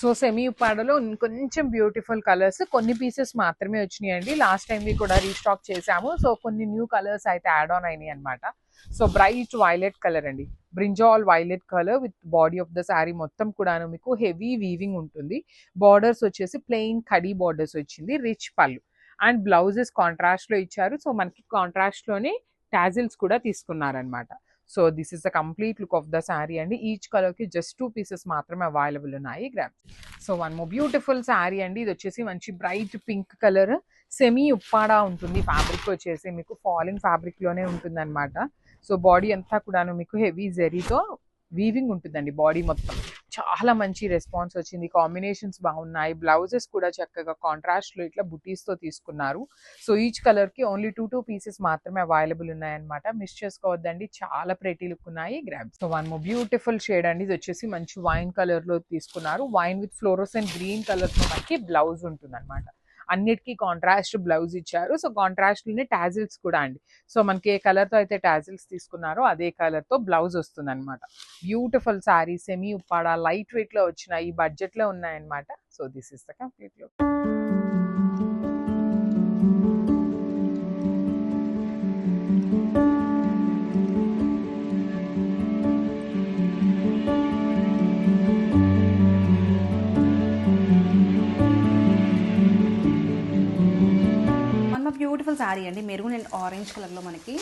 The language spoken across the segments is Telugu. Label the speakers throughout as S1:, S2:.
S1: సో సెమీ ఉప్పాడలో కొంచెం బ్యూటిఫుల్ కలర్స్ కొన్ని పీసెస్ మాత్రమే వచ్చినాయండి. లాస్ట్ టైం కూడా రీస్టాక్ చేసాము. సో కొన్ని న్యూ కలర్స్ అయితే యాడ్ ఆన్ అయినాయి అనమాట. సో బ్రైట్ వైలెట్ కలర్ అండి, brinjal violet colour with body of the sari మొత్తం కూడాను మీకు హెవీ వీవింగ్ ఉంటుంది. బార్డర్స్ వచ్చేసి ప్లెయిన్ కడీ బార్డర్స్ వచ్చింది. రిచ్ పళ్ళు అండ్ బ్లౌజెస్ కాంట్రాస్ట్ లో ఇచ్చారు. సో మనకి కాంట్రాస్ట్ లోనే టాజిల్స్ కూడా తీసుకున్నారనమాట. So this is the complete look of the sari అండి. ఈచ్ కలర్ కి జస్ట్ 2 పీసెస్ మాత్రమే అవైలబుల్ ఉన్నాయి. Gram. So one more beautiful sari అండి. ఇది వచ్చేసి మంచి bright pink colour, semi Uppada ఉంటుంది. ఫ్యాబ్రిక్ వచ్చేసి మీకు ఫాలిన్ ఫ్యాబ్రిక్ లోనే ఉంటుంది అనమాట. సో బాడీ అంతా కూడాను మీకు హెవీ జెరీతో వీవింగ్ ఉంటుందండి. బాడీ మొత్తం చాలా మంచి రెస్పాన్స్ వచ్చింది. కాంబినేషన్స్ బాగున్నాయి. బ్లౌజెస్ కూడా చక్కగా కాంట్రాస్ట్ లో ఇట్లా బుటీస్ తో తీసుకున్నారు. సో ఈచ్ కలర్ కి ఓన్లీ 2 పీసెస్ మాత్రమే అవైలబుల్ ఉన్నాయన్నమాట. మిస్ చేసుకోవద్దండి, చాలా ప్రెటీ లుక్ ఉన్నాయి. Gram. So one more beautiful shade అండి. ఇది వచ్చేసి మంచి వైన్ కలర్ లో తీసుకున్నారు. Wine with fluorescent green colour తో మనకి బ్లౌజ్ ఉంటుంది అనమాట. అన్నిటికీ కాంట్రాస్ట్ బ్లౌజ్ ఇచ్చారు. సో కాంట్రాస్ట్ లోనే టాజిల్స్ కూడా అండి. సో మనకి ఏ కలర్ తో అయితే టాజిల్స్ తీసుకున్నారో అదే కలర్ తో బ్లౌజ్ వస్తుంది అనమాట. Beautiful sari, semi Uppada, light weight లో వచ్చిన ఈ బడ్జెట్ లో ఉన్నాయన్నమాట. So this is the complete look.
S2: Beautiful sari అండి, మెరూన్ అండ్ ఆరెంజ్ కలర్లో మనకి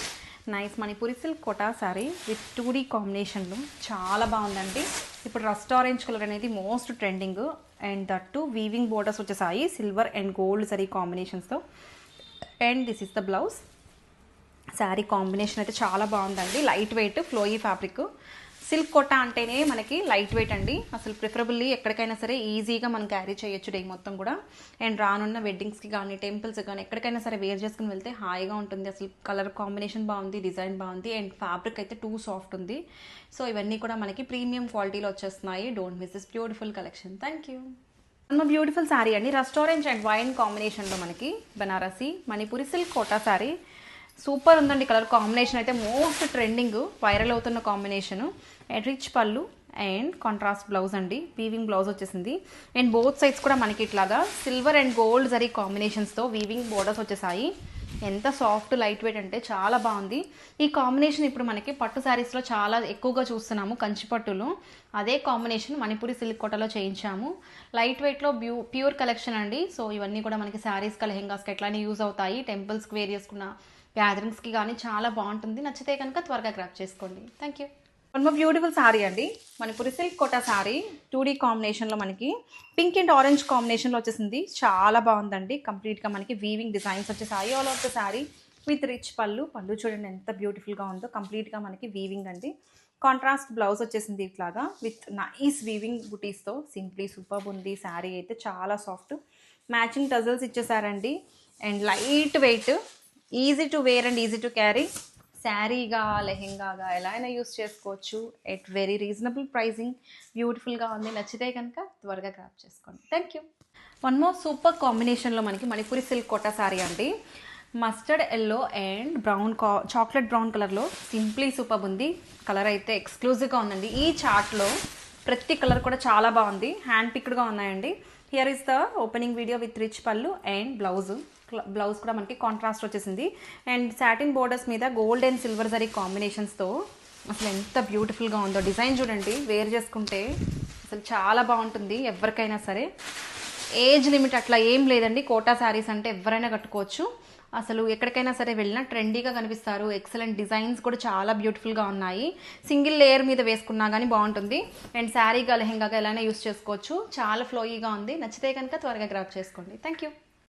S2: nice Manipuri silk Kota sari with 2D కాంబినేషన్లో చాలా బాగుందండి. ఇప్పుడు రస్ట్ ఆరెంజ్ కలర్ అనేది మోస్ట్ ట్రెండింగ్ అండ్ దట్టు వీవింగ్ బోర్డర్స్ వచ్చేసాయి సిల్వర్ అండ్ గోల్డ్ సరీ కాంబినేషన్స్తో. And this is the blouse. Sari combination అయితే చాలా బాగుందండి. Light weight flowy fabric. Silk quota అంటేనే మనకి లైట్ వెయిట్ అండి. అసలు ప్రిఫరబుల్లీ ఎక్కడికైనా సరే ఈజీగా మనం క్యారీ చేయొచ్చు డే మొత్తం కూడా. అండ్ రానున్న వెడ్డింగ్స్కి కానీ టెంపుల్స్కి కానీ ఎక్కడికైనా సరే వేర్ చేసుకుని వెళ్తే హాయిగా ఉంటుంది. అసలు కలర్ కాంబినేషన్ బాగుంది, డిజైన్ బాగుంది అండ్ ఫ్యాబ్రిక్ అయితే టూ సాఫ్ట్ ఉంది. సో ఇవన్నీ కూడా మనకి ప్రీమియం క్వాలిటీలో వచ్చేస్తున్నాయి. Don't miss this beautiful collection. Thank you. Beautiful sari అండి, రస్ట్ ఆరెంజ్ అండ్ వైన్ కాంబినేషన్లో మనకి బనారసి మణిపూరి సిల్క్ కోటా శారీ. సూపర్ ఉందండి. కలర్ కాంబినేషన్ అయితే మోస్ట్ ట్రెండింగ్, వైరల్ అవుతున్న కాంబినేషను. అండ్ రిచ్ పళ్ళు అండ్ కాంట్రాస్ట్ బ్లౌజ్ అండి, వీవింగ్ బ్లౌజ్ వచ్చేసింది. అండ్ బోత్ సైడ్స్ కూడా మనకి ఇట్లాగా సిల్వర్ అండ్ గోల్డ్ జరీ కాంబినేషన్స్తో వీవింగ్ బోర్డర్స్ వచ్చేసాయి. ఎంత సాఫ్ట్ లైట్ వెయిట్ అంటే చాలా బాగుంది. ఈ కాంబినేషన్ ఇప్పుడు మనకి పట్టు శారీస్లో చాలా ఎక్కువగా చూస్తున్నాము, కంచి పట్టులో. అదే కాంబినేషన్ మణిపూరి సిల్క్ కోటలో చేయించాము. లైట్ వెయిట్లో ప్యూర్ కలెక్షన్ అండి. సో ఇవన్నీ కూడా మనకి శారీస్కి లెహెంగాస్కి ఎట్లానే యూజ్ అవుతాయి. టెంపుల్స్కి వేర్ చేసుకున్న గ్యాదరింగ్స్కి కానీ చాలా బాగుంటుంది. నచ్చితే కనుక త్వరగా గ్రాప్ చేసుకోండి. Thank you. One more beautiful sari అండి, మణిపూరి సిల్క్ కోటా శారీ 2D కాంబినేషన్లో మనకి పింక్ అండ్ ఆరెంజ్ కాంబినేషన్లో వచ్చేసింది. చాలా బాగుందండి. కంప్లీట్గా మనకి వీవింగ్ డిజైన్స్ వచ్చేసాయి all of the sari with rich పళ్ళు. పళ్ళు చూడండి ఎంత బ్యూటిఫుల్గా ఉందో. కంప్లీట్గా మనకి వీవింగ్ అండి. కాంట్రాస్ట్ బ్లౌజ్ వచ్చేసింది ఇట్లాగా విత్ నైస్ వీవింగ్ బుటీస్తో. సింప్లీ సూపర్ ఉంది. శారీ అయితే చాలా సాఫ్ట్. మ్యాచింగ్ టజల్స్ ఇచ్చేసారండి. And light weight, easy to wear and easy to carry. శారీగా లెహెంగాగా ఎలా అయినా యూస్ చేసుకోవచ్చు. At very reasonable pricing. బ్యూటిఫుల్గా ఉంది. నచ్చితే కనుక త్వరగా గ్రాప్ చేసుకోండి. Thank you. One more super కాంబినేషన్లో మనకి మణిపూరి సిల్క్ కోటా శారీ అండి. Mustard yellow and brown chocolate brown కలర్లో సింప్లీ సూపర్ ఉంది. కలర్ అయితే ఎక్స్క్లూజివ్గా ఉందండి. ఈ చార్ట్లో ప్రతి కలర్ కూడా చాలా బాగుంది. హ్యాండ్ పిక్డ్గా ఉన్నాయండి. Here is the opening video with rich పళ్ళు అండ్ బ్లౌజ్ కూడా మనకి కాంట్రాస్ట్ వచ్చేసింది. అండ్ సాటిన్ బోర్డర్స్ మీద గోల్డ్ అండ్ సిల్వర్ జరీ కాంబినేషన్స్తో అసలు ఎంత బ్యూటిఫుల్గా ఉందో. డిజైన్ చూడండి, వేర్ చేసుకుంటే అసలు చాలా బాగుంటుంది ఎవరికైనా సరే. ఏజ్ లిమిట్ అట్లా ఏం లేదండి. కోటా శారీస్ అంటే ఎవరైనా కట్టుకోవచ్చు. అసలు ఎక్కడికైనా సరే వెళ్ళినా ట్రెండీగా కనిపిస్తారు. ఎక్సలెంట్ డిజైన్స్ కూడా చాలా బ్యూటిఫుల్గా ఉన్నాయి. సింగిల్ లేయర్ మీద వేసుకున్నా కానీ బాగుంటుంది. అండ్ శారీగా లెహెంగాగా ఎలా యూస్ చేసుకోవచ్చు. చాలా ఫ్లోయీగా ఉంది. నచ్చితే కనుక త్వరగా గ్రాప్ చేసుకోండి. Thank you.